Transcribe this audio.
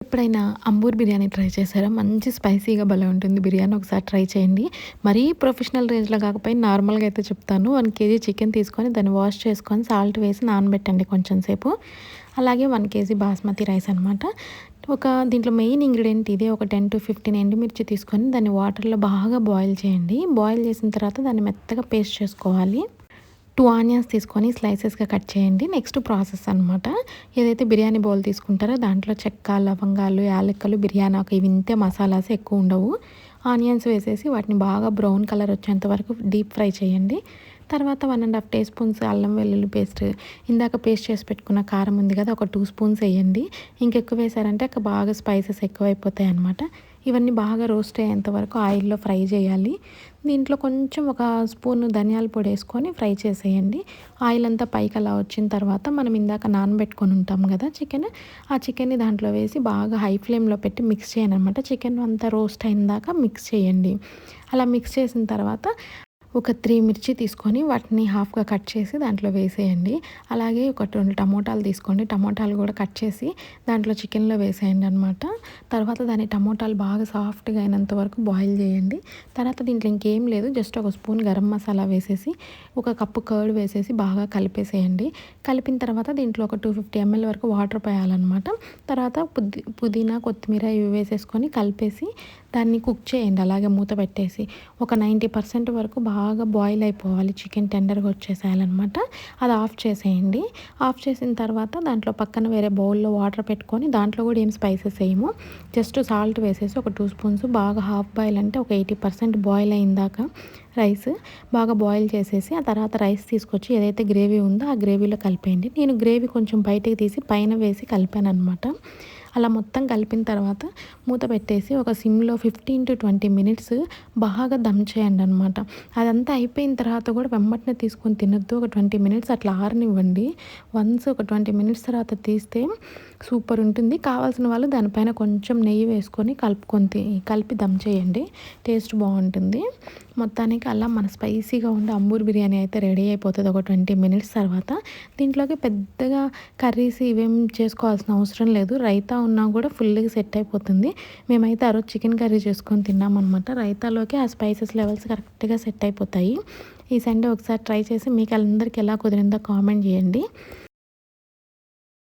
ఎప్పుడైనా అంబూర్ బిర్యానీ ట్రై చేశారా? మంచి స్పైసీగా భలే ఉంటుంది బిర్యానీ. ఒకసారి ట్రై చేయండి. మరీ ప్రొఫెషనల్ రేంజ్‌లో కాకపోయినా నార్మల్‌గా అయితే చెప్తాను. 1 కేజీ చికెన్ తీసుకొని దాన్ని వాష్ చేసుకొని సాల్ట్ వేసి నానబెట్టండి కొంచెం సేపు. అలాగే 1 కేజీ బాస్మతి రైస్ అనమాట. దీంట్లో మెయిన్ ఇంగ్రీడియంట్ ఇదే. ఒక 10-15 ఎండుమిర్చి తీసుకొని దాన్ని వాటర్‌లో బాగా బాయిల్ చేయండి. బాయిల్ చేసిన తర్వాత దాన్ని మెత్తగా పేస్ట్ చేసుకోవాలి. 2 ఆనియన్స్ తీసుకొని స్లైసెస్‌గా కట్ చేయండి. నెక్స్ట్ ప్రాసెస్ అనమాట. ఏదైతే బిర్యానీ బౌల్ తీసుకుంటారో దాంట్లో చెక్క, లవంగాలు, యాలక్కలు, బిర్యానీ ఆకు ఇవి ఇంతే, మసాలాస్ ఎక్కువ ఉండవు. ఆనియన్స్ వేసేసి వాటిని బాగా బ్రౌన్ కలర్ వచ్చేంత వరకు డీప్ ఫ్రై చేయండి. తర్వాత 1 ½ టీ స్పూన్స్ అల్లం వెల్లుల్లి పేస్ట్, ఇందాక పేస్ట్ చేసి పెట్టుకున్న కారం ఉంది కదా, ఒక 2 స్పూన్స్ వేయండి. ఇంకెక్కువ వేసారంటే బాగా స్పైసెస్ ఎక్కువైపోతాయి అనమాట. ఇవన్నీ బాగా రోస్ట్ అయ్యేంత వరకు ఆయిల్‌లో ఫ్రై చేయాలి. దీంట్లో కొంచెం ఒక స్పూను ధనియాల పొడి వేసుకొని ఫ్రై చేసేయండి. ఆయిల్ అంతా పైకి అలా వచ్చిన తర్వాత మనం ఇందాక నానబెట్టుకొని ఉంటాం కదా చికెన్, ఆ చికెన్‌ని దాంట్లో వేసి బాగా హై ఫ్లేమ్‌లో పెట్టి మిక్స్ చేయాలనమాట. చికెన్ అంతా రోస్ట్ అయిన దాకా మిక్స్ చేయండి. అలా మిక్స్ చేసిన తర్వాత ఒక 3 మిర్చి తీసుకొని వాటిని హాఫ్‌గా కట్ చేసి దాంట్లో వేసేయండి. అలాగే ఒక 2 టమోటాలు తీసుకోండి. టమోటాలు కూడా కట్ చేసి దాంట్లో చికెన్‌లో వేసేయండి అనమాట. తర్వాత దాన్ని టమోటాలు బాగా సాఫ్ట్‌గా అయినంత వరకు బాయిల్ చేయండి. తర్వాత దీంట్లో ఇంకేం లేదు. జస్ట్ ఒక స్పూన్ గరం మసాలా వేసేసి, ఒక కప్పు కర్డ్ వేసేసి బాగా కలిపేసేయండి. కలిపిన తర్వాత దీంట్లో ఒక 250 ఎంఎల్ వరకు వాటర్ పోయాలన్నమాట. తర్వాత పుదీనా, కొత్తిమీర ఇవి వేసేసుకొని కలిపేసి దాన్ని కుక్ చేయండి. అలాగే మూత పెట్టేసి ఒక 90% వరకు బాగా బాయిల్ అయిపోవాలి. చికెన్ టెండర్‌గా వచ్చేసేయాలన్నమాట. అది ఆఫ్ చేసేయండి. ఆఫ్ చేసిన తర్వాత దాంట్లో పక్కన వేరే బౌల్‌లో వాటర్ పెట్టుకొని దాంట్లో కూడా ఏం స్పైసెస్ వేయము. జస్ట్ సాల్ట్ వేసేసి ఒక 2 స్పూన్స్ బాగా హాఫ్ బాయిల్ అంటే ఒక 80% బాయిల్ అయిందాక రైస్ బాగా బాయిల్ చేసేసి ఆ తర్వాత రైస్ తీసుకొచ్చి ఏదైతే గ్రేవీ ఉందో ఆ గ్రేవీలో కలిపేయండి. నేను గ్రేవీ కొంచెం బయటకి తీసి పైన వేసి కలిపాననమాట. అలా మొత్తం కలిపిన తర్వాత మూత పెట్టేసి ఒక సిమ్‌లో 15-20 మినిట్స్ బాగా దమ్ చేయండి అనమాట. అదంతా అయిపోయిన తర్వాత కూడా వెంబటనే తీసుకొని తినొద్దు. ఒక 20 మినిట్స్ అట్లా ఆరనివ్వండి. వన్స్ ఒక 20 మినిట్స్ తర్వాత తీస్తే సూపర్ ఉంటుంది. కావాల్సిన వాళ్ళు దానిపైన కొంచెం నెయ్యి వేసుకొని కలిపి దమ్ చేయండి. టేస్ట్ బాగుంటుంది. మొత్తానికి అలా మన స్పైసీగా ఉండే అంబూర్ బిర్యానీ అయితే రెడీ అయిపోతుంది ఒక 20 మినిట్స్ తర్వాత. దీంట్లోకి పెద్దగా కర్రీస్ ఇవేం చేసుకోవాల్సిన అవసరం లేదు. రైతా ఉన్నా కూడా ఫుల్‌గా సెట్ అయిపోతుంది. మేమైతే ఆ రోజు చికెన్ కర్రీ చేసుకొని తిన్నామన్నమాట. రైతాలోకి ఆ స్పైసెస్ లెవెల్స్ కరెక్ట్‌గా సెట్ అయిపోతాయి. ఈ సండే ఒకసారి ట్రై చేసి మీకు అందరికి ఎలా కుదిరిందో కామెంట్ చేయండి.